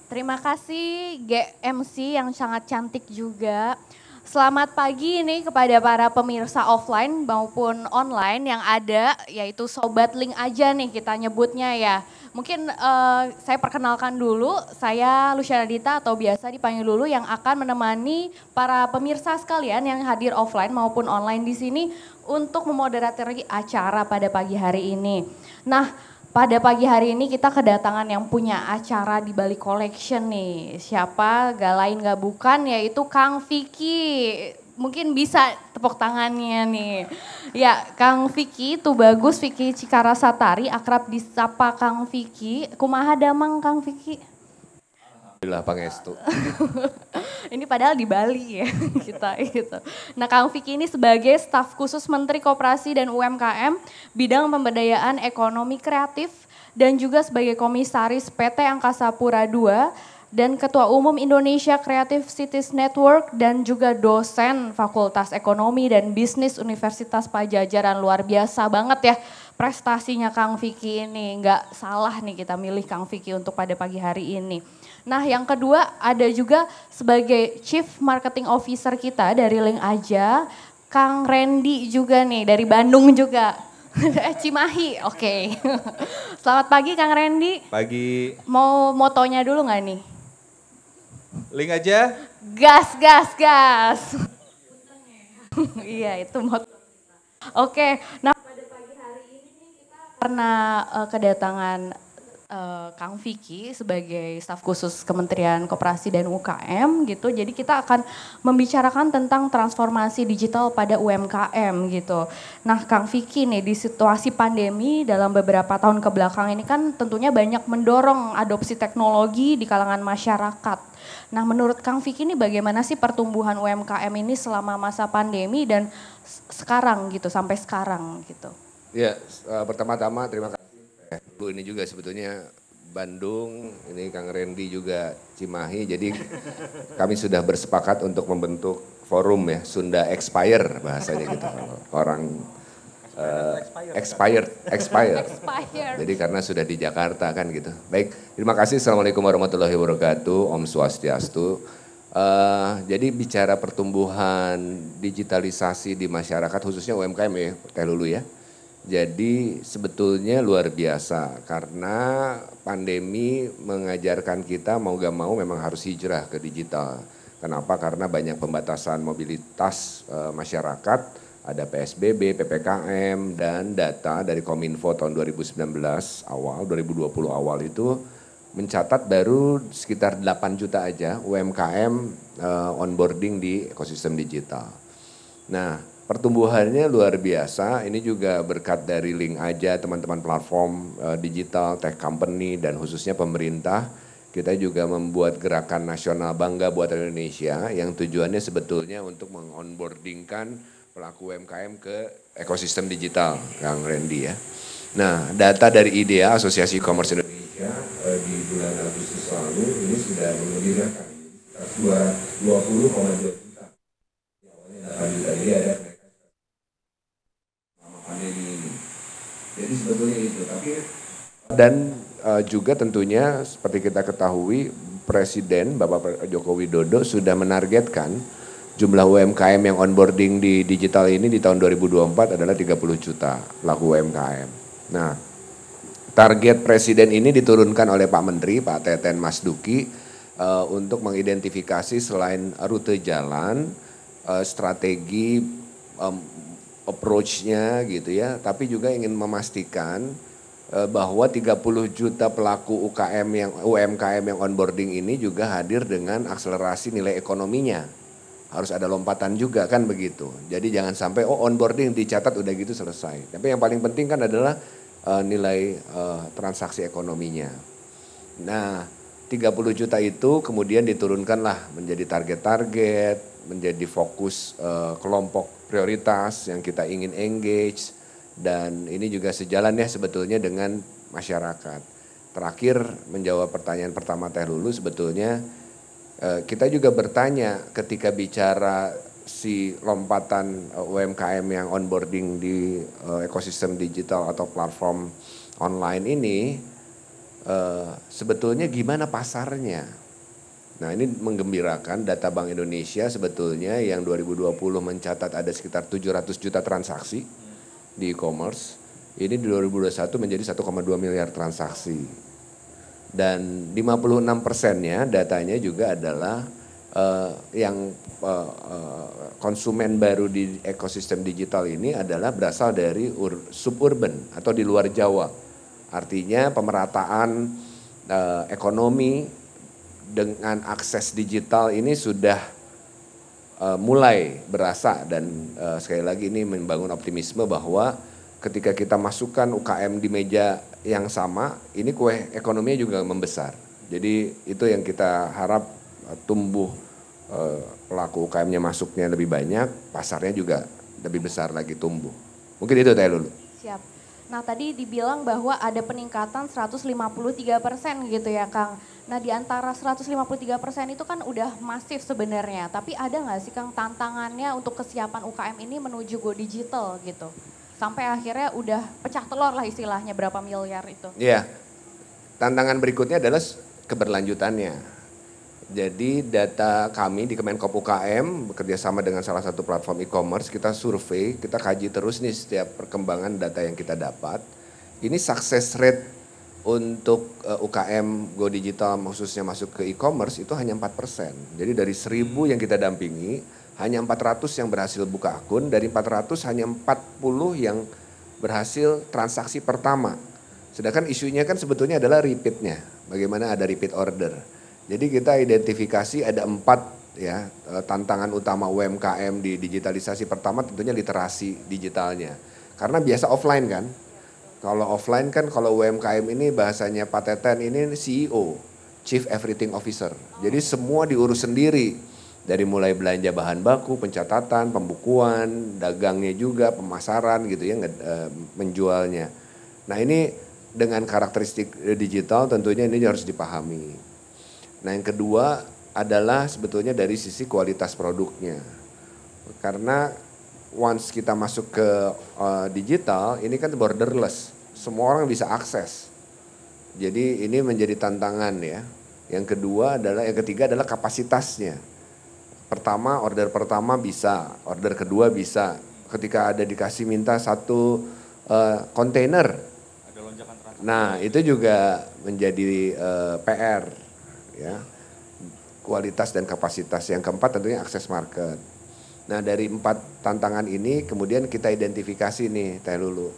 Terima kasih GMC yang sangat cantik juga. Selamat pagi nih kepada para pemirsa offline maupun online yang ada, yaitu Sobat Link aja nih kita nyebutnya ya. Mungkin saya perkenalkan dulu, saya Luciana Dita atau biasa dipanggil Lulu yang akan menemani para pemirsa sekalian yang hadir offline maupun online di sini untuk memoderasi acara pada pagi hari ini. Nah, pada pagi hari ini kita kedatangan yang punya acara di Bali Collection nih. Siapa? Gak lain gak bukan yaitu Kang Vicky. Mungkin bisa tepuk tangannya nih. Ya, Kang Vicky itu bagus, Vicky Cikarasatari, akrab disapa Kang Vicky. Kumaha damang Kang Vicky? Alhamdulillah Pangestu. Ini padahal di Bali ya kita gitu. Nah Kang Vicky ini sebagai staf khusus Menteri Koperasi dan UMKM, bidang pemberdayaan ekonomi kreatif dan juga sebagai komisaris PT Angkasa Pura II dan Ketua Umum Indonesia Creative Cities Network dan juga dosen Fakultas Ekonomi dan Bisnis Universitas Pajajaran. Luar biasa banget ya prestasinya Kang Vicky ini. Nggak salah nih kita milih Kang Vicky untuk pada pagi hari ini. Nah yang kedua ada juga sebagai Chief Marketing Officer kita dari Link Aja, Kang Randy juga nih dari Bandung juga. Cimahi, oke. Selamat pagi Kang Randy. Pagi. Mau motonya dulu nggak nih? Link aja. Gas, gas, gas. Iya itu moto. Oke, nah pada pagi hari ini kita karena kedatangan Kang Vicky sebagai staf khusus Kementerian Koperasi dan UKM gitu. Jadi kita akan membicarakan tentang transformasi digital pada UMKM gitu. Nah Kang Vicky nih di situasi pandemi dalam beberapa tahun kebelakang ini kan tentunya banyak mendorong adopsi teknologi di kalangan masyarakat. Nah menurut Kang Vicky ini bagaimana sih pertumbuhan UMKM ini selama masa pandemi dan sekarang gitu sampai sekarang gitu. Ya pertama-tama terima kasih. Bu ini juga sebetulnya Bandung, ini Kang Randy juga Cimahi. Jadi kami sudah bersepakat untuk membentuk forum ya Sunda Expire bahasanya gitu. Orang expired. Jadi karena sudah di Jakarta kan gitu. Baik, terima kasih. Assalamualaikum warahmatullahi wabarakatuh. Om Swastiastu. Jadi bicara pertumbuhan digitalisasi di masyarakat khususnya UMKM ya, Teh Lulu ya. Jadi sebetulnya luar biasa karena pandemi mengajarkan kita mau gak mau memang harus hijrah ke digital. Kenapa? Karena banyak pembatasan mobilitas masyarakat, ada PSBB, PPKM dan data dari Kominfo tahun 2019 awal, 2020 awal itu mencatat baru sekitar 8 juta aja UMKM onboarding di ekosistem digital. Nah, pertumbuhannya luar biasa, ini juga berkat dari Link aja teman-teman platform digital, tech company dan khususnya pemerintah. Kita juga membuat gerakan nasional Bangga Buatan Indonesia yang tujuannya sebetulnya untuk mengonboardingkan pelaku UMKM ke ekosistem digital, Kang Randy ya. Nah, data dari IDEA, Asosiasi E-commerce Indonesia di bulan Agustus lalu ini sudah mengembirakan 20,2 juta. Awalnya 8 juta, jadi ada pandemi ini. Jadi sebetulnya itu, tapi dan juga tentunya seperti kita ketahui Presiden Bapak Joko Widodo sudah menargetkan jumlah UMKM yang onboarding di digital ini di tahun 2024 adalah 30 juta pelaku UMKM. Nah, target Presiden ini diturunkan oleh Pak Menteri, Pak Teten Mas Duki untuk mengidentifikasi selain rute jalan, strategi approach-nya gitu ya, tapi juga ingin memastikan bahwa 30 juta pelaku UMKM yang onboarding ini juga hadir dengan akselerasi nilai ekonominya. Harus ada lompatan juga kan begitu. Jadi jangan sampai onboarding dicatat udah gitu selesai. Tapi yang paling penting kan adalah nilai transaksi ekonominya. Nah, 30 juta itu kemudian diturunkanlah menjadi target-target, menjadi fokus kelompok prioritas yang kita ingin engage dan ini juga sejalan ya sebetulnya dengan masyarakat. Terakhir menjawab pertanyaan pertama Teh Lulu sebetulnya kita juga bertanya ketika bicara si lompatan UMKM yang onboarding di ekosistem digital atau platform online ini sebetulnya gimana pasarnya. Nah ini menggembirakan, data Bank Indonesia sebetulnya yang 2020 mencatat ada sekitar 700 juta transaksi di e-commerce. Ini di 2021 menjadi 1,2 miliar transaksi. Dan 56%-nya datanya juga adalah yang konsumen baru di ekosistem digital ini adalah berasal dari suburban atau di luar Jawa. Artinya pemerataan ekonomi dengan akses digital ini sudah mulai berasa dan sekali lagi ini membangun optimisme bahwa ketika kita masukkan UKM di meja yang sama, ini kue ekonominya juga membesar. Jadi itu yang kita harap tumbuh pelaku UKM-nya masuknya lebih banyak, pasarnya juga lebih besar lagi tumbuh. Mungkin itu Teh Lulu. Siap. Nah tadi dibilang bahwa ada peningkatan 153% gitu ya Kang. Nah di antara 153% itu kan udah masif sebenarnya. Tapi ada nggak sih Kang tantangannya untuk kesiapan UKM ini menuju go digital gitu? Sampai akhirnya udah pecah telur lah istilahnya berapa miliar itu. Iya, tantangan berikutnya adalah keberlanjutannya. Jadi data kami di Kemenkop UKM bekerja sama dengan salah satu platform e-commerce, kita survei, kita kaji terus nih setiap perkembangan data yang kita dapat. Ini success rate untuk UKM Go Digital khususnya masuk ke e-commerce itu hanya 4%. Jadi dari 1000 yang kita dampingi, hanya 400 yang berhasil buka akun, dari 400 hanya 40 yang berhasil transaksi pertama. Sedangkan isunya kan sebetulnya adalah repeatnya, bagaimana ada repeat order. Jadi kita identifikasi ada 4 ya tantangan utama UMKM di digitalisasi. Pertama tentunya literasi digitalnya. Karena biasa offline kan. Kalau offline kan kalau UMKM ini bahasanya Pak Teten ini CEO, Chief Everything Officer. Jadi semua diurus sendiri. Dari mulai belanja bahan baku, pencatatan, pembukuan, dagangnya juga, pemasaran gitu ya, menjualnya. Nah ini dengan karakteristik digital tentunya ini harus dipahami. Nah yang kedua adalah sebetulnya dari sisi kualitas produknya. Karena once kita masuk ke digital ini kan borderless. Semua orang bisa akses. Jadi ini menjadi tantangan ya. Yang ketiga adalah kapasitasnya. Pertama order pertama bisa, order kedua bisa. Ketika ada dikasih minta satu kontainer. Nah itu juga menjadi PR. Ya, kualitas dan kapasitas. Yang keempat tentunya akses market. Nah dari 4 tantangan ini kemudian kita identifikasi nih Teh Lulu.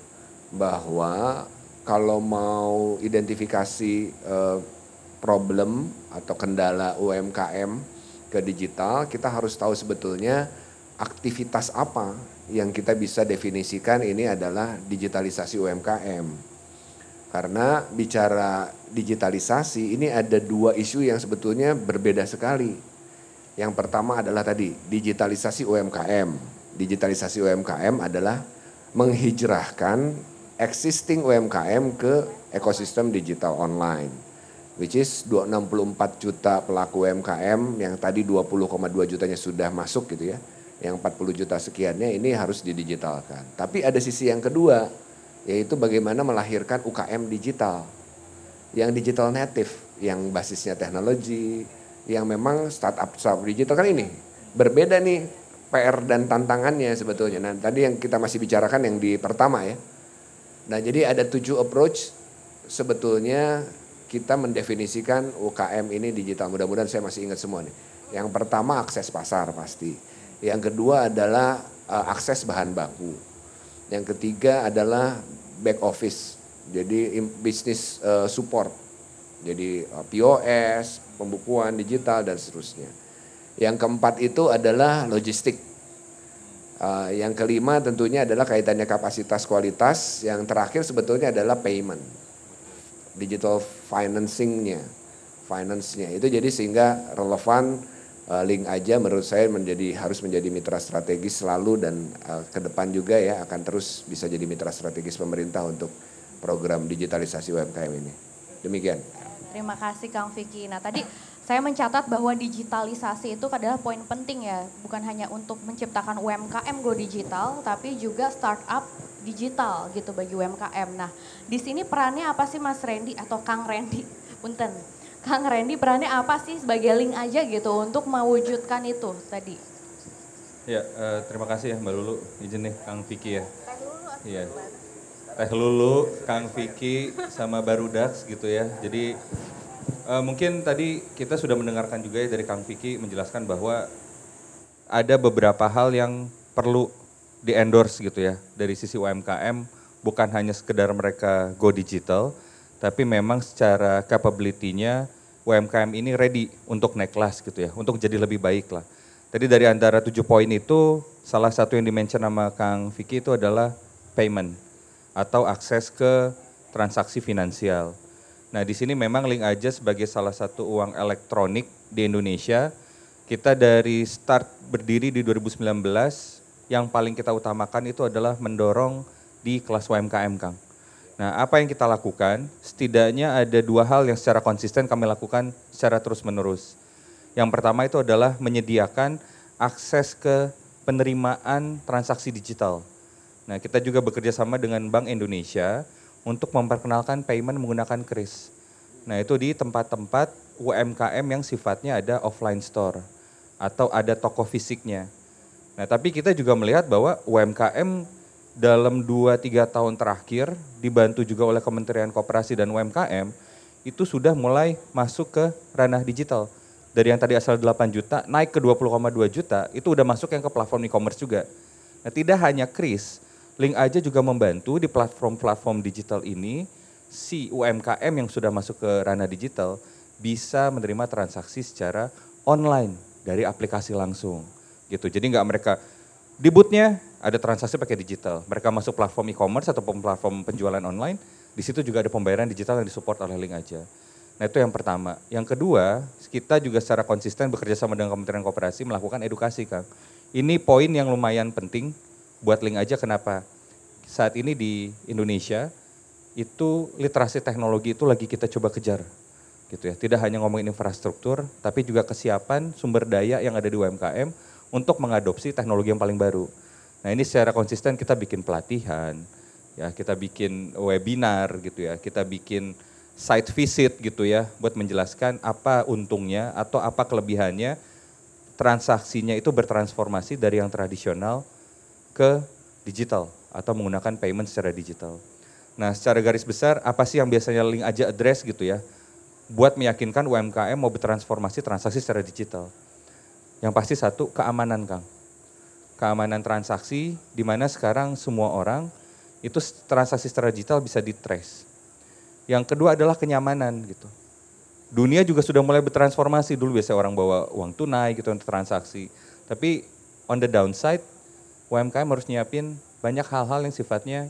Bahwa kalau mau identifikasi problem atau kendala UMKM ke digital, kita harus tahu sebetulnya aktivitas apa yang kita bisa definisikan ini adalah digitalisasi UMKM. Karena bicara digitalisasi ini ada 2 isu yang sebetulnya berbeda sekali. Yang pertama adalah tadi digitalisasi UMKM. Digitalisasi UMKM adalah menghijrahkan existing UMKM ke ekosistem digital online. Which is 264 juta pelaku UMKM yang tadi 20,2 jutanya sudah masuk gitu ya. Yang 40 juta sekiannya ini harus didigitalkan. Tapi ada sisi yang kedua, yaitu bagaimana melahirkan UKM digital yang digital native, yang basisnya teknologi, yang memang startup digital kan ini berbeda nih PR dan tantangannya sebetulnya. Nah tadi yang kita masih bicarakan yang di pertama ya. Nah jadi ada 7 approach sebetulnya kita mendefinisikan UKM ini digital. Mudah-mudahan saya masih ingat semua nih. Yang pertama akses pasar pasti. Yang kedua adalah akses bahan baku. Yang ketiga adalah back office, jadi bisnis support, jadi POS, pembukuan digital dan seterusnya. Yang keempat itu adalah logistik. Yang kelima tentunya adalah kaitannya kapasitas kualitas. Yang terakhir sebetulnya adalah payment, digital financingnya, finance-nya itu jadi sehingga relevan. Link aja menurut saya harus menjadi mitra strategis selalu dan ke depan juga ya akan terus bisa jadi mitra strategis pemerintah untuk program digitalisasi UMKM ini. Demikian. Terima kasih Kang Vicky. Nah tadi Saya mencatat bahwa digitalisasi itu adalah poin penting ya, bukan hanya untuk menciptakan UMKM go digital, tapi juga startup digital gitu bagi UMKM. Nah, di sini perannya apa sih Mas Randy atau Kang Randy? Punten. Kang Randy perannya apa sih sebagai link aja gitu untuk mewujudkan itu tadi? Ya, terima kasih ya Mbak Lulu, izin nih Kang Vicky ya. Iya. Teh Lulu, Kang Vicky, sama Barudax gitu ya. Jadi mungkin tadi kita sudah mendengarkan juga ya dari Kang Vicky menjelaskan bahwa ada beberapa hal yang perlu di-endorse gitu ya dari sisi UMKM, bukan hanya sekedar mereka go digital, tapi memang secara capability-nya UMKM ini ready untuk naik kelas gitu ya, untuk jadi lebih baik lah. Tadi dari antara 7 poin itu, salah satu yang di-mention sama Kang Vicky itu adalah payment atau akses ke transaksi finansial. Nah di sini memang Link Aja sebagai salah satu uang elektronik di Indonesia, kita dari start berdiri di 2019, yang paling kita utamakan itu adalah mendorong di kelas UMKM, Kang. Nah apa yang kita lakukan, setidaknya ada 2 hal yang secara konsisten kami lakukan secara terus-menerus. Yang pertama itu adalah menyediakan akses ke penerimaan transaksi digital. Nah kita juga bekerja sama dengan Bank Indonesia untuk memperkenalkan payment menggunakan kris. Nah itu di tempat-tempat UMKM yang sifatnya ada offline store atau ada toko fisiknya. Nah tapi kita juga melihat bahwa UMKM dalam 2-3 tahun terakhir dibantu juga oleh Kementerian Koperasi dan UMKM itu sudah mulai masuk ke ranah digital. Dari yang tadi asal 8 juta naik ke 20,2 juta itu udah masuk yang ke platform e-commerce juga. Nah tidak hanya kris, Link Aja juga membantu di platform-platform digital ini si UMKM yang sudah masuk ke ranah digital bisa menerima transaksi secara online dari aplikasi langsung gitu. Jadi nggak mereka di bootnya ada transaksi pakai digital. Mereka masuk platform e-commerce atau platform penjualan online, di situ juga ada pembayaran digital yang disupport oleh Link Aja. Nah itu yang pertama. Yang kedua, kita juga secara konsisten bekerja sama dengan Kementerian Koperasi melakukan edukasi, Kang. Ini poin yang lumayan penting buat Link Aja. Kenapa? Saat ini di Indonesia itu literasi teknologi itu lagi kita coba kejar, gitu ya. Tidak hanya ngomongin infrastruktur, tapi juga kesiapan sumber daya yang ada di UMKM untuk mengadopsi teknologi yang paling baru. Nah ini secara konsisten kita bikin pelatihan, ya kita bikin webinar gitu ya, kita bikin site visit gitu ya, buat menjelaskan apa untungnya atau apa kelebihannya transaksinya itu bertransformasi dari yang tradisional ke digital atau menggunakan payment secara digital. Nah secara garis besar apa sih yang biasanya Link Aja address gitu ya, buat meyakinkan UMKM mau bertransformasi transaksi secara digital. Yang pasti satu, keamanan, Kang. Keamanan transaksi di mana sekarang semua orang itu transaksi secara digital bisa di-trace. Yang kedua adalah kenyamanan gitu. Dunia juga sudah mulai bertransformasi, dulu biasanya orang bawa uang tunai gitu untuk transaksi. Tapi on the downside, UMKM harus nyiapin banyak hal-hal yang sifatnya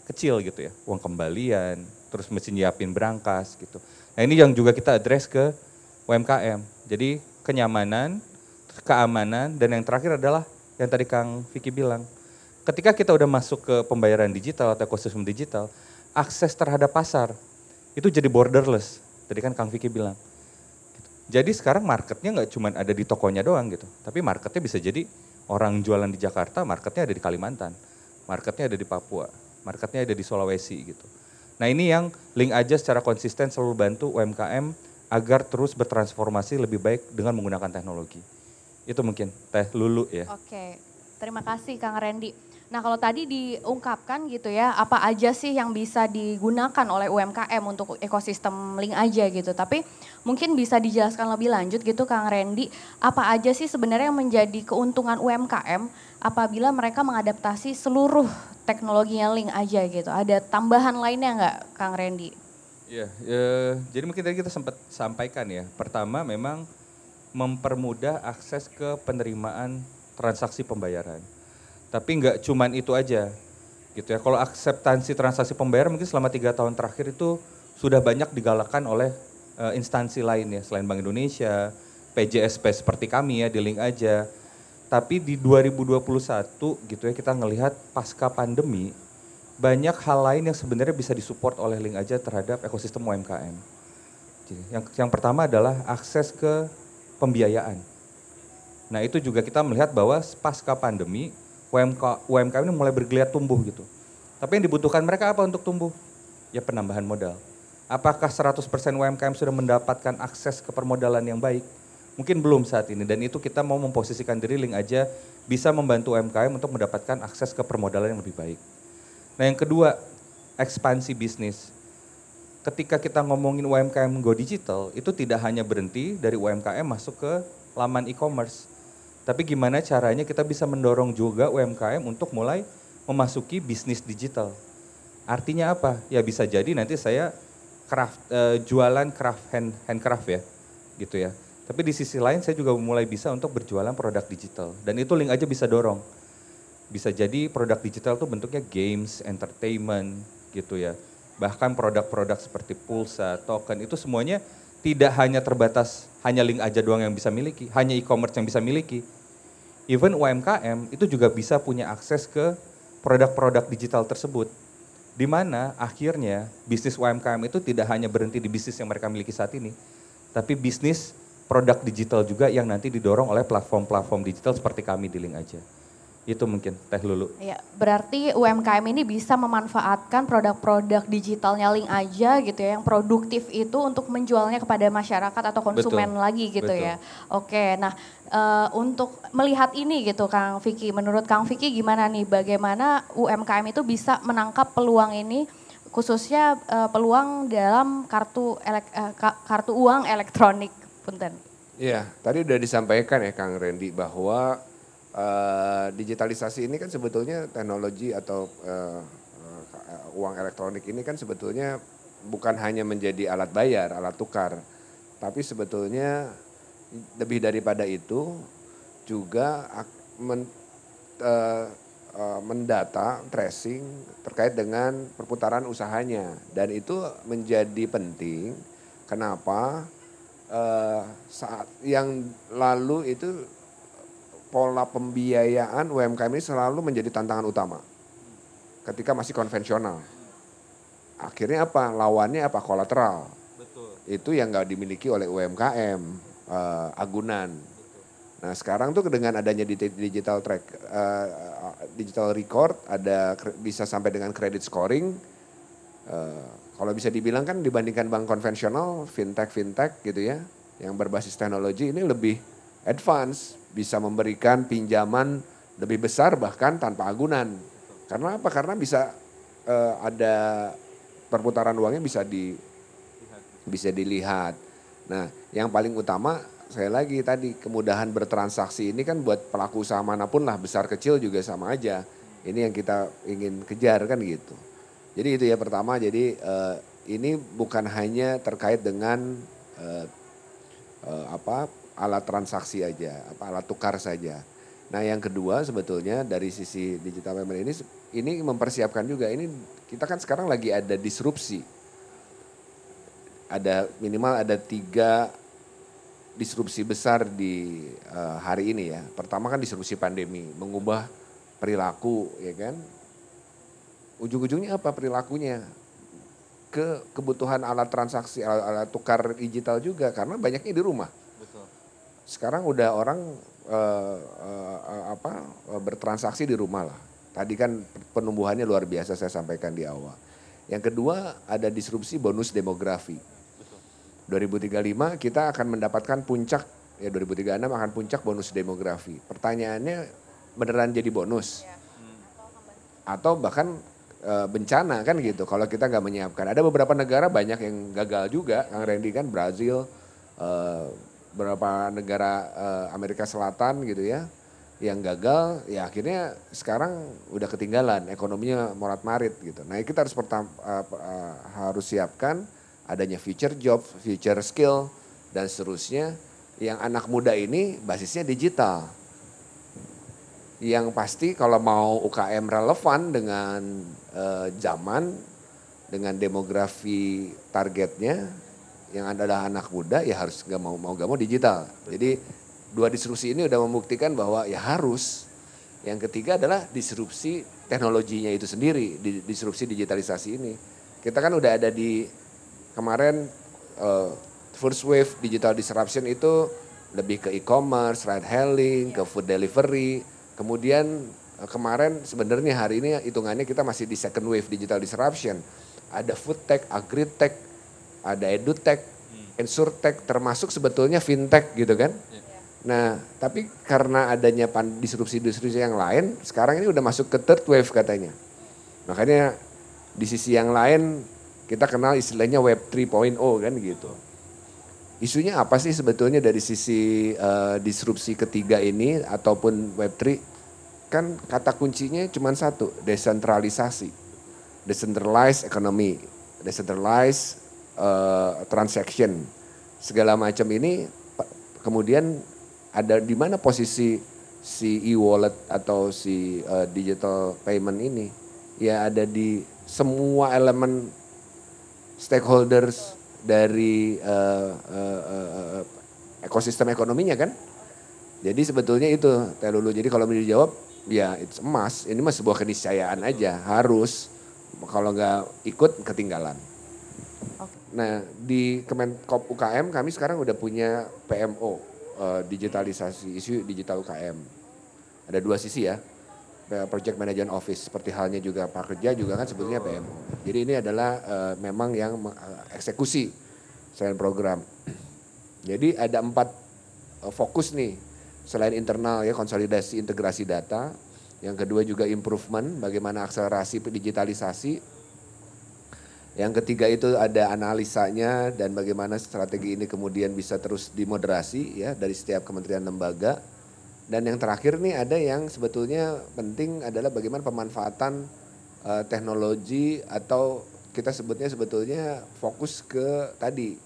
kecil gitu ya. Uang kembalian, terus mesti nyiapin berangkas gitu. Nah ini yang juga kita address ke UMKM. Jadi kenyamanan, keamanan, dan yang terakhir adalah yang tadi Kang Vicky bilang. Ketika kita udah masuk ke pembayaran digital atau ekosistem digital, akses terhadap pasar itu jadi borderless. Tadi kan Kang Vicky bilang. Jadi sekarang marketnya nggak cuma ada di tokonya doang gitu, tapi marketnya bisa jadi orang jualan di Jakarta, marketnya ada di Kalimantan, marketnya ada di Papua, marketnya ada di Sulawesi gitu. Nah ini yang Link Aja secara konsisten selalu bantu UMKM agar terus bertransformasi lebih baik dengan menggunakan teknologi. Itu mungkin Teh Lulu ya. Oke, terima kasih Kang Randy. Nah kalau tadi diungkapkan gitu ya, apa aja sih yang bisa digunakan oleh UMKM untuk ekosistem Link Aja gitu. Tapi mungkin bisa dijelaskan lebih lanjut gitu Kang Randy, apa aja sih sebenarnya yang menjadi keuntungan UMKM apabila mereka mengadaptasi seluruh teknologinya Link Aja gitu. Ada tambahan lainnya nggak Kang Randy? Ya, jadi mungkin tadi kita sempat sampaikan ya. Pertama memang mempermudah akses ke penerimaan transaksi pembayaran. Tapi nggak cuman itu aja gitu ya. Kalau akseptansi transaksi pembayaran mungkin selama 3 tahun terakhir itu sudah banyak digalakkan oleh instansi lain ya. Selain Bank Indonesia, PJSP seperti kami ya di Link Aja. Tapi di 2021 gitu ya kita ngelihat pasca pandemi banyak hal lain yang sebenarnya bisa disupport oleh Link Aja terhadap ekosistem UMKM. Yang pertama adalah akses ke pembiayaan. Nah itu juga kita melihat bahwa pasca pandemi UMKM ini mulai bergeliat tumbuh gitu. Tapi yang dibutuhkan mereka apa untuk tumbuh? Ya penambahan modal. Apakah 100% UMKM sudah mendapatkan akses ke permodalan yang baik? Mungkin belum saat ini dan itu kita mau memposisikan diri Link Aja bisa membantu UMKM untuk mendapatkan akses ke permodalan yang lebih baik. Nah yang kedua, ekspansi bisnis. Ketika kita ngomongin UMKM go digital, itu tidak hanya berhenti dari UMKM masuk ke laman e-commerce. Tapi gimana caranya kita bisa mendorong juga UMKM untuk mulai memasuki bisnis digital. Artinya apa? Ya bisa jadi nanti saya jualan handcraft ya, gitu ya. Tapi di sisi lain saya juga mulai bisa untuk berjualan produk digital. Dan itu Link Aja bisa dorong. Bisa jadi produk digital itu bentuknya games, entertainment gitu ya. Bahkan produk-produk seperti pulsa, token itu semuanya tidak hanya terbatas hanya Link Aja doang yang bisa miliki, hanya e-commerce yang bisa miliki. Even UMKM itu juga bisa punya akses ke produk-produk digital tersebut. Di mana akhirnya bisnis UMKM itu tidak hanya berhenti di bisnis yang mereka miliki saat ini, tapi bisnis produk digital juga yang nanti didorong oleh platform-platform digital seperti kami di Link Aja. Itu mungkin Teh Lulu. Ya, berarti UMKM ini bisa memanfaatkan produk-produk digitalnya Link Aja gitu ya, yang produktif itu untuk menjualnya kepada masyarakat atau konsumen lagi gitu ya. Oke, nah untuk melihat ini gitu Kang Vicky, menurut Kang Vicky gimana nih, bagaimana UMKM itu bisa menangkap peluang ini, khususnya peluang dalam kartu uang elektronik, punten. Iya, tadi udah disampaikan ya Kang Randy bahwa digitalisasi ini kan sebetulnya teknologi atau uang elektronik ini kan sebetulnya bukan hanya menjadi alat bayar, alat tukar, tapi sebetulnya lebih daripada itu juga mendata, tracing terkait dengan perputaran usahanya, dan itu menjadi penting. Kenapa? Saat yang lalu itu pola pembiayaan UMKM ini selalu menjadi tantangan utama ketika masih konvensional. Akhirnya apa? Lawannya apa? Kolateral. Betul. Itu yang nggak dimiliki oleh UMKM, agunan. Betul. Nah sekarang tuh dengan adanya digital digital record, ada bisa sampai dengan credit scoring. Kalau bisa dibilang kan dibandingkan bank konvensional, fintech gitu ya, yang berbasis teknologi ini lebih advance, bisa memberikan pinjaman lebih besar bahkan tanpa agunan. Karena apa? Karena bisa ada perputaran uangnya bisa dilihat. Nah, yang paling utama sekali lagi tadi kemudahan bertransaksi ini kan buat pelaku usaha manapun lah, besar kecil juga sama aja. Ini yang kita ingin kejar kan gitu. Jadi itu ya pertama. Jadi ini bukan hanya terkait dengan alat transaksi aja, alat tukar saja. Nah yang kedua sebetulnya dari sisi digital payment ini mempersiapkan juga, ini kita kan sekarang lagi ada disrupsi. Minimal ada 3 disrupsi besar di hari ini ya. Pertama kan disrupsi pandemi, mengubah perilaku ya kan. Ujung-ujungnya apa perilakunya? Kebutuhan alat transaksi, alat tukar digital juga karena banyaknya di rumah. Sekarang udah orang bertransaksi di rumah lah. Tadi kan penumbuhannya luar biasa saya sampaikan di awal. Yang kedua ada disrupsi bonus demografi. 2035 kita akan mendapatkan puncak, ya 2036 akan puncak bonus demografi. Pertanyaannya beneran jadi bonus? Atau bahkan bencana kan gitu kalau kita nggak menyiapkan. Ada beberapa negara banyak yang gagal juga, Kang Randy kan, Brazil, beberapa negara Amerika Selatan gitu ya, yang gagal ya akhirnya sekarang udah ketinggalan, ekonominya morat-marit gitu. Nah kita harus siapkan adanya future job, future skill dan seterusnya. Yang anak muda ini basisnya digital. Yang pasti kalau mau UKM relevan dengan zaman, dengan demografi targetnya, yang adalah anak muda ya harus gak mau digital. Jadi 2 disrupsi ini udah membuktikan bahwa ya harus. Yang ketiga adalah disrupsi teknologinya itu sendiri, disrupsi digitalisasi ini. Kita kan udah ada di kemarin first wave digital disruption itu lebih ke e-commerce, ride hailing, ke food delivery. Kemudian kemarin sebenarnya hari ini hitungannya kita masih di second wave digital disruption. Ada food tech, agri-tech, ada edutech, insurtech, termasuk sebetulnya fintech gitu kan. Nah, tapi karena adanya disrupsi-disrupsi yang lain, sekarang ini udah masuk ke third wave katanya. Makanya di sisi yang lain kita kenal istilahnya Web 3.0 kan gitu. Isunya apa sih sebetulnya dari sisi disrupsi ketiga ini ataupun Web 3? Kan kata kuncinya cuma satu, desentralisasi. Decentralized economy, decentralized transaction. Segala macam ini kemudian ada di mana posisi si e-wallet atau si digital payment ini? Ya ada di semua elemen stakeholders dari ekosistem ekonominya kan. Jadi sebetulnya itu Teh Lulu. Jadi kalau mau dijawab ya itu emas. Ini mah sebuah keniscayaan aja, harus. Kalau nggak ikut ketinggalan. Nah di Kemenkop UKM kami sekarang udah punya PMO. Digitalisasi, isu digital UKM. Ada dua sisi ya, Project Management Office, seperti halnya juga Prakerja juga kan sebetulnya PMO. Jadi ini adalah memang yang eksekusi selain program. Jadi ada 4 fokus nih, selain internal ya konsolidasi integrasi data, yang kedua juga improvement, bagaimana akselerasi digitalisasi. Yang ketiga itu ada analisanya dan bagaimana strategi ini kemudian bisa terus dimoderasi ya dari setiap kementerian lembaga. Dan yang terakhir nih ada yang sebetulnya penting adalah bagaimana pemanfaatan teknologi atau kita sebutnya sebetulnya fokus ke tadi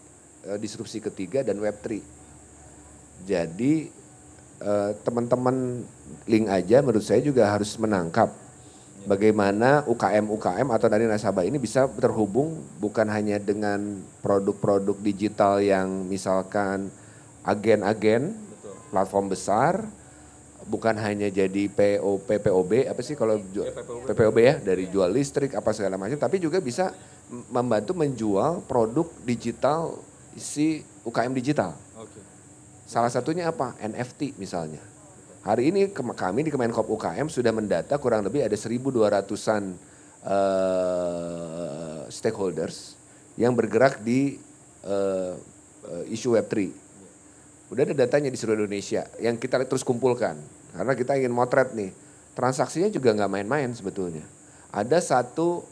disrupsi ketiga dan Web 3. Jadi teman-teman link aja menurut saya juga harus menangkap bagaimana UKM-UKM atau dari nasabah ini bisa terhubung bukan hanya dengan produk-produk digital yang misalkan agen-agen, platform besar, bukan hanya jadi PPOB, apa sih kalau PPOB ya, dari jual listrik apa segala macam, tapi juga bisa membantu menjual produk digital isi UKM digital. Salah satunya apa? NFT misalnya. Hari ini kami di Kemenkop UKM sudah mendata kurang lebih ada 1.200-an stakeholders yang bergerak di isu Web3. Udah ada datanya di seluruh Indonesia yang kita terus kumpulkan. Karena kita ingin motret nih, transaksinya juga nggak main-main sebetulnya. Ada satu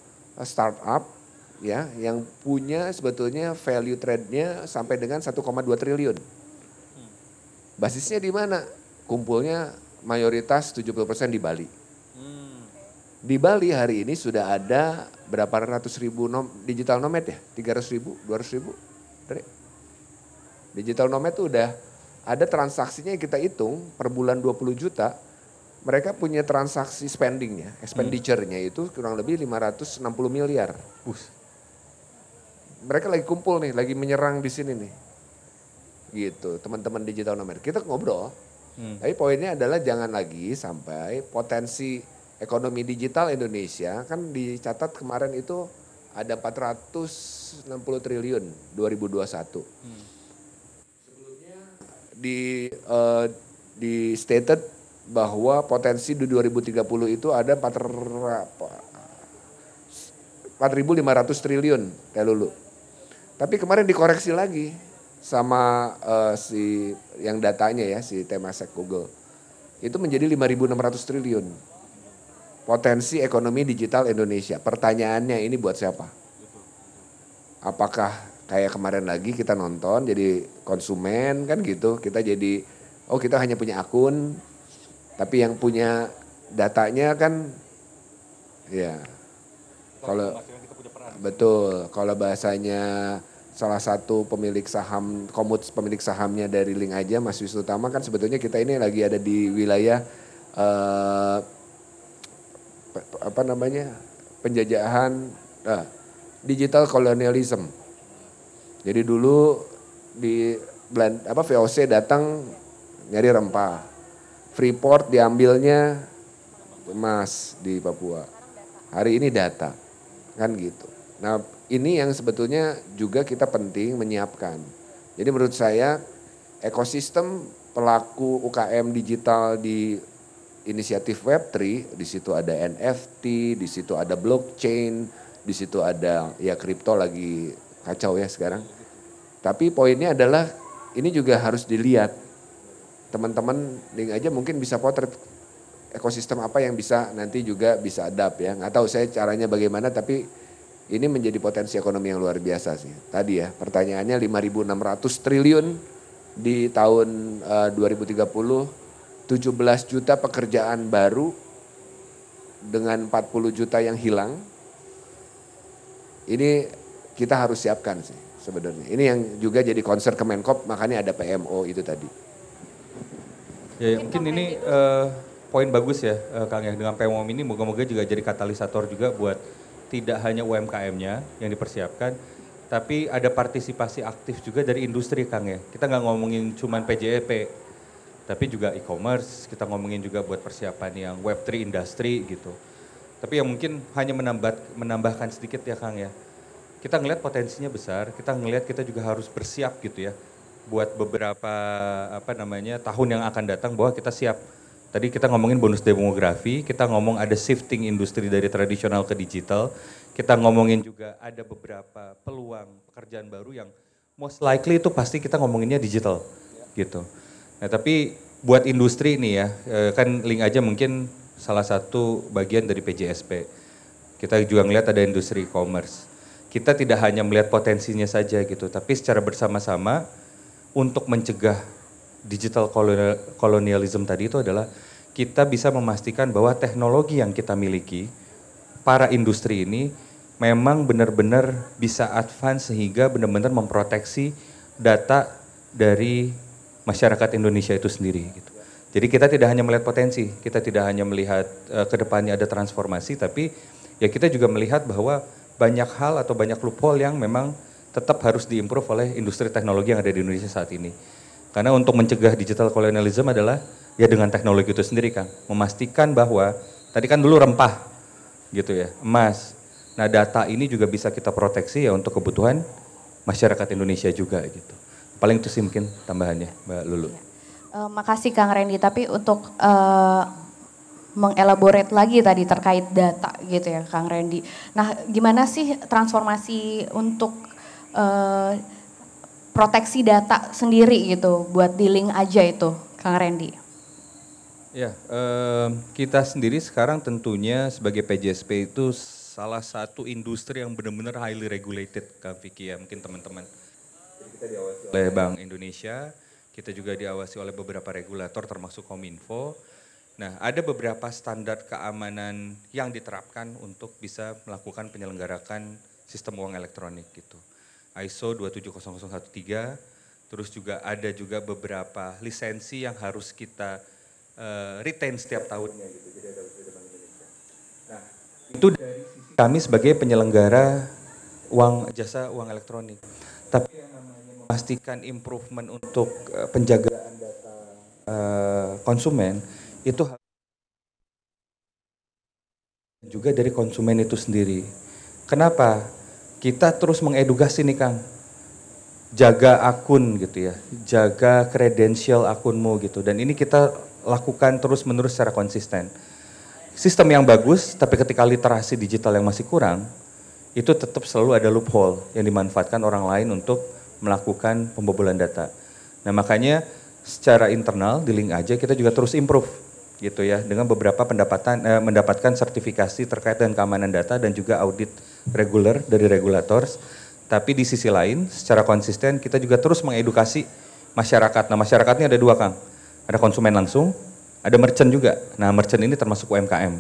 startup ya yang punya sebetulnya value trade-nya sampai dengan 1,2 triliun. Basisnya di mana? Kumpulnya mayoritas 70% di Bali. Di Bali hari ini sudah ada berapa ratus ribu digital nomad ya? 300 ribu, 200 ribu? Digital nomad itu udah ada transaksinya yang kita hitung per bulan 20 juta. Mereka punya transaksi spendingnya, expenditure-nya itu kurang lebih 560 miliar. Mereka lagi kumpul nih, lagi menyerang di sini nih. Gitu, teman-teman digital nomad. Kita ngobrol. Tapi poinnya adalah jangan lagi sampai potensi ekonomi digital Indonesia kan dicatat kemarin itu ada 460 triliun 2021. Sebelumnya di stated bahwa potensi di 2030 itu ada 4.500 triliun Teh Lulu. Tapi kemarin dikoreksi lagi sama si yang datanya ya si Temasek Google. Itu menjadi 5.600 triliun. Potensi ekonomi digital Indonesia. Pertanyaannya ini buat siapa? Apakah kayak kemarin lagi kita nonton jadi konsumen kan gitu. Kita jadi kita hanya punya akun. Tapi yang punya datanya kan ya kalau betul kalau bahasanya salah satu pemilik saham, pemilik sahamnya dari Link aja Mas Wisnu Tama kan sebetulnya kita ini lagi ada di wilayah penjajahan digital colonialism. Jadi dulu di VOC datang nyari rempah, Freeport diambilnya emas di Papua. Hari ini data, kan gitu. Nah ini yang sebetulnya juga kita penting menyiapkan. Jadi menurut saya ekosistem pelaku UKM digital di inisiatif Web3, di situ ada NFT, di situ ada blockchain, di situ ada ya kripto lagi kacau ya sekarang. Tapi poinnya adalah ini juga harus dilihat. Teman-teman link aja mungkin bisa potret ekosistem apa yang bisa nanti juga bisa adapt ya. Nggak tahu saya caranya bagaimana, tapi ini menjadi potensi ekonomi yang luar biasa sih. Tadi ya pertanyaannya 5.600 triliun di tahun 2030, 17 juta pekerjaan baru dengan 40 juta yang hilang. Ini kita harus siapkan sih sebenarnya. Ini yang juga jadi concern Kemenkop, makanya ada PMO itu tadi. Ya, mungkin ini poin bagus ya Kang ya, dengan PMO ini moga-moga juga jadi katalisator juga buat tidak hanya UMKM-nya yang dipersiapkan, tapi ada partisipasi aktif juga dari industri Kang ya. Kita nggak ngomongin cuman PJEP, tapi juga e-commerce, kita ngomongin juga buat persiapan yang Web3 industri gitu. Tapi yang mungkin hanya menambahkan sedikit ya Kang ya. Kita ngelihat potensinya besar, kita ngelihat kita juga harus bersiap gitu ya. Buat beberapa tahun yang akan datang bahwa kita siap. Tadi kita ngomongin bonus demografi, kita ngomong ada shifting industri dari tradisional ke digital. Kita ngomongin juga ada beberapa peluang pekerjaan baru yang most likely itu pasti kita ngomonginnya digital gitu. Nah tapi buat industri ini ya, kan Link aja mungkin salah satu bagian dari PJSP. Kita juga ngelihat ada industri e-commerce. Kita tidak hanya melihat potensinya saja gitu, tapi secara bersama-sama untuk mencegah digital colonialism tadi itu adalah kita bisa memastikan bahwa teknologi yang kita miliki, para industri ini memang benar-benar bisa advance sehingga benar-benar memproteksi data dari masyarakat Indonesia itu sendiri. Gitu. Jadi kita tidak hanya melihat potensi, kita tidak hanya melihat ke depannya ada transformasi, tapi ya kita juga melihat bahwa banyak hal atau banyak loophole yang memang tetap harus diimprove oleh industri teknologi yang ada di Indonesia saat ini. Karena untuk mencegah digital colonialism adalah ya dengan teknologi itu sendiri Kang. Memastikan bahwa tadi kan dulu rempah gitu ya, emas. Nah data ini juga bisa kita proteksi ya untuk kebutuhan masyarakat Indonesia juga gitu. Paling itu sih mungkin tambahannya Mbak Lulu. Makasih Kang Randy, tapi untuk mengelaborate lagi tadi terkait data gitu ya Kang Randy. Nah gimana sih transformasi untuk proteksi data sendiri gitu buat di Link aja itu Kang Randy? Ya, kita sendiri sekarang tentunya sebagai PJSP itu salah satu industri yang benar-benar highly regulated Kang Vicky ya mungkin teman-teman. Jadi kita diawasi oleh Bank Indonesia, kita juga diawasi oleh beberapa regulator termasuk Kominfo. Nah ada beberapa standar keamanan yang diterapkan untuk bisa melakukan penyelenggaraan sistem uang elektronik gitu. ISO 27001, terus juga ada juga beberapa lisensi yang harus kita retain setiap tahunnya gitu. Jadi ada dari Bank Indonesia. Nah, itu dari sisi kami sebagai penyelenggara jasa uang elektronik. Tapi yang namanya memastikan improvement untuk penjagaan data konsumen itu juga dari konsumen itu sendiri. Kenapa? Kita terus mengedukasi nih Kang, jaga akun gitu ya, jaga kredensial akunmu gitu. Dan ini kita lakukan terus menerus secara konsisten. Sistem yang bagus, tapi ketika literasi digital yang masih kurang, itu tetap selalu ada loophole yang dimanfaatkan orang lain untuk melakukan pembobolan data. Nah makanya secara internal di Link aja kita juga terus improve gitu ya, dengan beberapa mendapatkan sertifikasi terkait dengan keamanan data dan juga audit reguler dari regulator. Tapi di sisi lain secara konsisten kita juga terus mengedukasi masyarakat. Nah masyarakatnya ada dua Kang, ada konsumen langsung, ada merchant juga. Nah merchant ini termasuk UMKM.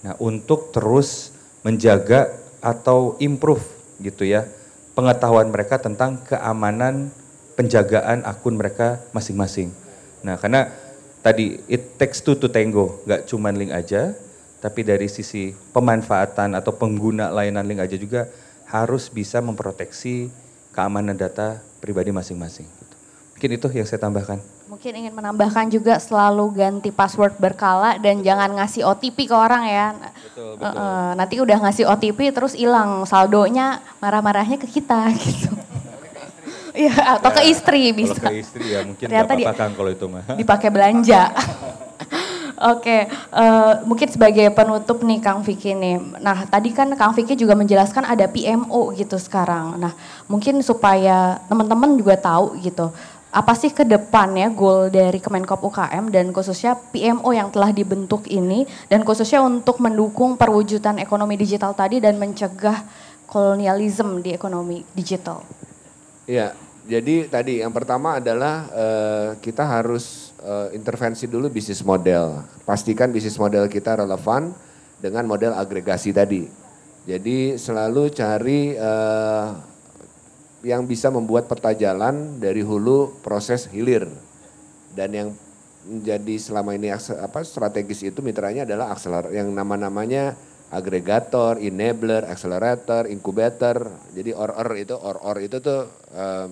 Nah untuk terus menjaga atau improve gitu ya pengetahuan mereka tentang keamanan penjagaan akun mereka masing-masing. Nah karena tadi it takes two to tango, gak cuma Link aja, tapi dari sisi pemanfaatan atau pengguna layanan Link aja juga harus bisa memproteksi keamanan data pribadi masing-masing. Mungkin itu yang saya tambahkan. Mungkin ingin menambahkan juga selalu ganti password berkala dan jangan ngasih OTP ke orang ya. Betul. Nanti udah ngasih OTP terus hilang saldonya, marah-marahnya ke kita gitu. Iya, atau ke istri bisa. Kalau ke istri ya mungkin nggak Ternyata apa-apa Kang kalau itu mah. dipakai belanja. Oke, mungkin sebagai penutup nih Kang Vicky nih. Nah tadi kan Kang Vicky juga menjelaskan ada PMO gitu sekarang. Nah mungkin supaya teman-teman juga tahu gitu. Apa sih ke depannya goal dari Kemenkop UKM dan khususnya PMO yang telah dibentuk ini. Dan khususnya untuk mendukung perwujudan ekonomi digital tadi dan mencegah kolonialisme di ekonomi digital. Iya, jadi tadi yang pertama adalah kita harus intervensi dulu bisnis model. Pastikan bisnis model kita relevan dengan model agregasi tadi. Jadi selalu cari yang bisa membuat peta jalan dari hulu proses hilir. Dan yang menjadi selama ini strategis itu mitranya adalah yang namanya agregator, enabler, accelerator, incubator. Jadi OR itu tuh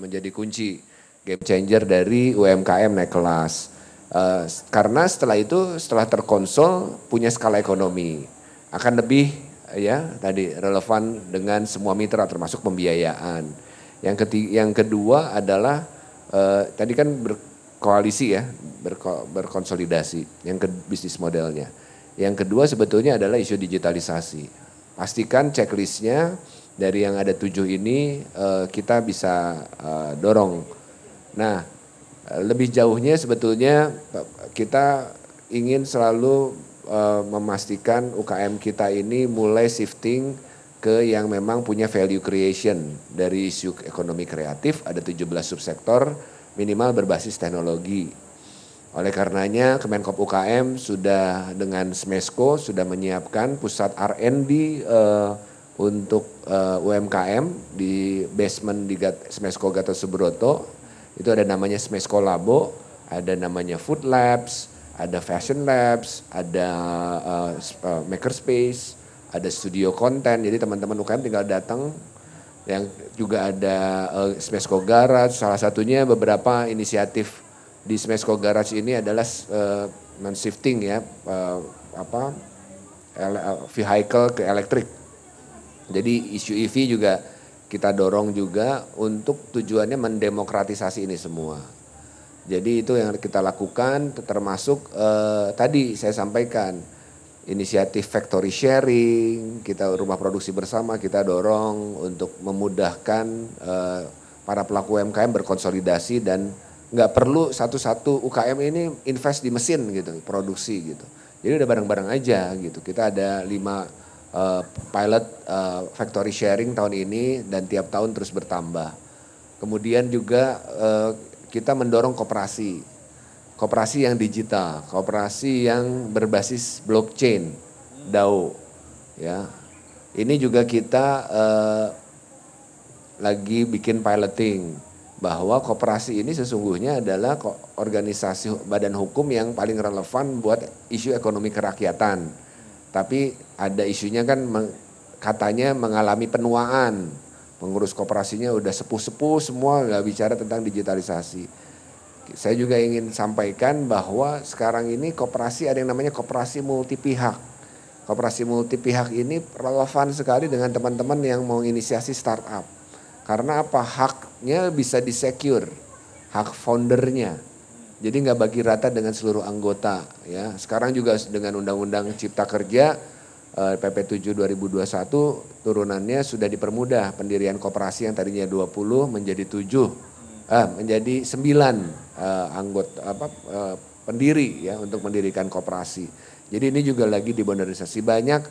menjadi kunci game changer dari UMKM naik kelas. Karena setelah terkonsol punya skala ekonomi akan lebih tadi relevan dengan semua mitra termasuk pembiayaan. Yang kedua adalah tadi kan berkoalisi ya, berkonsolidasi yang ke bisnis modelnya. Yang kedua sebetulnya adalah isu digitalisasi. Pastikan checklistnya dari yang ada 7 ini kita bisa dorong. Nah, lebih jauhnya sebetulnya kita ingin selalu memastikan UKM kita ini mulai shifting ke yang memang punya value creation dari isu ekonomi kreatif, ada 17 subsektor minimal berbasis teknologi. Oleh karenanya Kemenkop UKM sudah dengan Smesco sudah menyiapkan pusat R&D untuk UMKM di basement di Smesco Gatot Subroto. Itu ada namanya Smesco Labo, ada namanya Food Labs, ada Fashion Labs, ada Makerspace, ada studio konten. Jadi teman-teman UKM tinggal datang. Yang juga ada Smesco Garage, salah satunya beberapa inisiatif di Smesco Garage ini adalah men-shifting ya vehicle ke elektrik. Jadi isu EV juga kita dorong juga untuk tujuannya mendemokratisasi ini semua. Jadi itu yang kita lakukan termasuk tadi saya sampaikan inisiatif factory sharing, kita rumah produksi bersama kita dorong untuk memudahkan para pelaku UMKM berkonsolidasi dan nggak perlu satu-satu UKM ini invest di mesin gitu, produksi gitu. Jadi udah bareng-bareng aja gitu. Kita ada 5 pilot factory sharing tahun ini dan tiap tahun terus bertambah. Kemudian juga kita mendorong koperasi yang digital, koperasi yang berbasis blockchain, DAO. Ya, ini juga kita lagi bikin piloting bahwa koperasi ini sesungguhnya adalah organisasi badan hukum yang paling relevan buat isu ekonomi kerakyatan. Tapi ada isunya kan katanya mengalami penuaan, pengurus koperasinya udah sepuh-sepuh semua nggak bicara tentang digitalisasi. Saya juga ingin sampaikan bahwa sekarang ini koperasi ada yang namanya koperasi multi pihak. Koperasi multi pihak ini relevan sekali dengan teman-teman yang mau inisiasi startup. Karena apa? Haknya bisa disecure, hak foundernya. Jadi nggak bagi rata dengan seluruh anggota ya. Sekarang juga dengan Undang-Undang Cipta Kerja PP 7 2021 turunannya sudah dipermudah pendirian koperasi yang tadinya 20 menjadi 9 anggota pendiri ya untuk mendirikan koperasi. Jadi ini juga lagi dimodernisasi. Banyak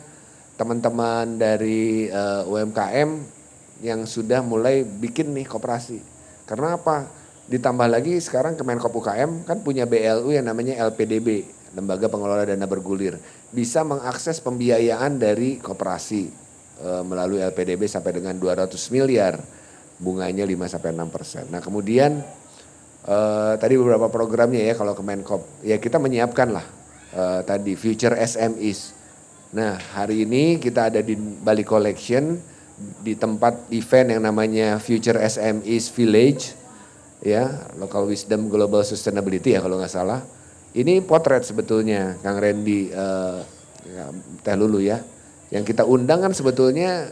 teman-teman dari UMKM yang sudah mulai bikin nih koperasi. Karena apa? Ditambah lagi sekarang Kemenkop UKM kan punya BLU yang namanya LPDB, Lembaga Pengelola Dana Bergulir. Bisa mengakses pembiayaan dari koperasi melalui LPDB sampai dengan 200 miliar, bunganya 5-6%. Nah kemudian tadi beberapa programnya ya kalau Kemenkop, ya kita menyiapkan lah tadi Future SMEs. Nah hari ini kita ada di Bali Collection di tempat event yang namanya Future SMEs Village. Ya, Local Wisdom Global Sustainability ya kalau nggak salah. Ini potret sebetulnya Kang Randy Teh Lulu ya. Yang kita undang kan sebetulnya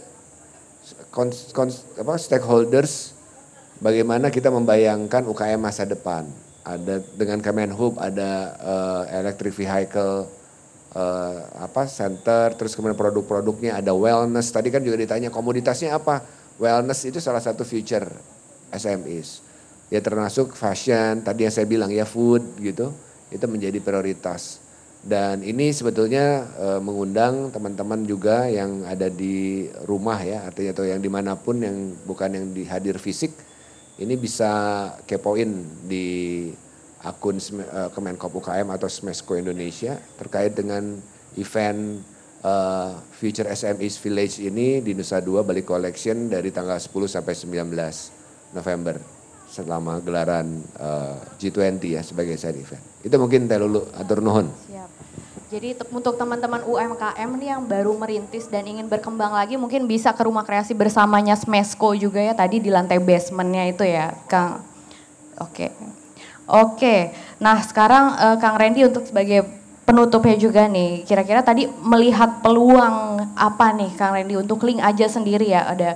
stakeholders bagaimana kita membayangkan UKM masa depan. Ada dengan Kemenhub ada electric vehicle center, terus kemudian produk-produknya ada wellness. Tadi kan juga ditanya komoditasnya apa? Wellness itu salah satu future SMEs. Ya termasuk fashion, tadi yang saya bilang ya food gitu, itu menjadi prioritas. Dan ini sebetulnya mengundang teman-teman juga yang ada di rumah ya, artinya atau yang dimanapun yang bukan yang dihadir fisik, ini bisa kepoin di akun Kemenkop UKM atau Smesco Indonesia terkait dengan event Future SMEs Village ini di Nusa Dua Bali Collection dari tanggal 10 sampai 19 November selama gelaran G20 ya sebagai side event. Itu mungkin teh lulu atur nuhun. Siap. Jadi untuk teman-teman UMKM nih yang baru merintis dan ingin berkembang lagi mungkin bisa ke rumah kreasi bersamanya Smesco juga ya tadi di lantai basementnya itu ya Kang. Oke. Nah sekarang Kang Randy untuk sebagai penutupnya juga nih, kira-kira tadi melihat peluang apa nih Kang Randy untuk link aja sendiri ya, ada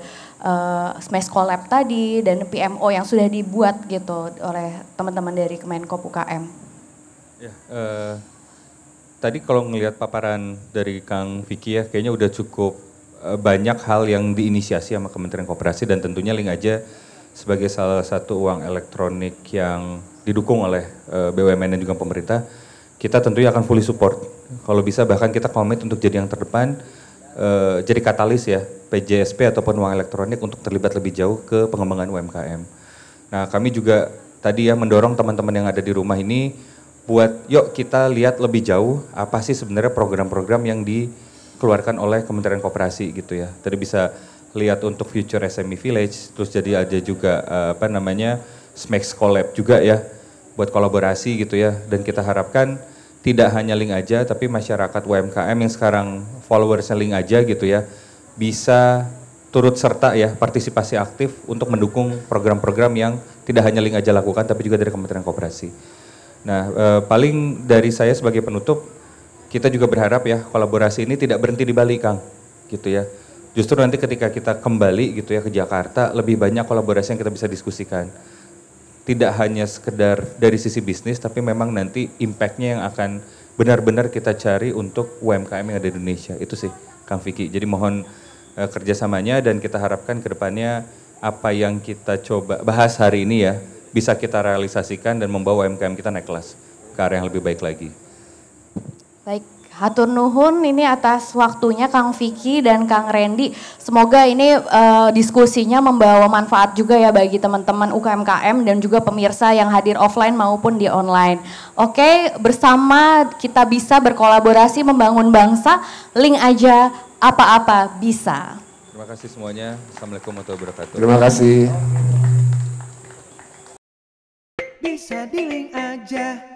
Smesco Lab tadi dan PMO yang sudah dibuat gitu oleh teman-teman dari Kemenkop UKM. Ya, tadi kalau ngelihat paparan dari Kang Vicky ya, kayaknya udah cukup banyak hal yang diinisiasi sama Kementerian Koperasi dan tentunya link aja sebagai salah satu uang elektronik yang didukung oleh BUMN dan juga pemerintah. Kita tentunya akan fully support. Kalau bisa bahkan kita komit untuk jadi yang terdepan, jadi katalis ya PJSP ataupun uang elektronik untuk terlibat lebih jauh ke pengembangan UMKM. Nah kami juga tadi ya mendorong teman-teman yang ada di rumah ini buat yuk kita lihat lebih jauh apa sih sebenarnya program-program yang dikeluarkan oleh Kementerian Koperasi gitu ya. Tadi bisa lihat untuk Future SME Village, terus jadi ada juga Smesco Lab juga ya buat kolaborasi gitu ya. Dan kita harapkan tidak hanya link aja tapi masyarakat UMKM yang sekarang followersnya link aja gitu ya bisa turut serta ya partisipasi aktif untuk mendukung program-program yang tidak hanya link aja lakukan tapi juga dari Kementerian Koperasi. Nah paling dari saya sebagai penutup kita juga berharap ya kolaborasi ini tidak berhenti di Bali Kang gitu ya. Justru nanti ketika kita kembali gitu ya ke Jakarta lebih banyak kolaborasi yang kita bisa diskusikan. Tidak hanya sekedar dari sisi bisnis, tapi memang nanti impact-nya yang akan benar-benar kita cari untuk UMKM yang ada di Indonesia. Itu sih, Kang Vicky. Jadi mohon kerjasamanya dan kita harapkan ke depannya apa yang kita coba bahas hari ini ya, bisa kita realisasikan dan membawa UMKM kita naik kelas ke arah yang lebih baik lagi. Baik, hatur nuhun ini atas waktunya Kang Vicky dan Kang Randy. Semoga ini diskusinya membawa manfaat juga ya bagi teman-teman UKMKM dan juga pemirsa yang hadir offline maupun di online. Oke, bersama kita bisa berkolaborasi membangun bangsa, link aja apa-apa bisa. Terima kasih semuanya. Assalamualaikum warahmatullahi wabarakatuh. Terima kasih. Bisa di link aja.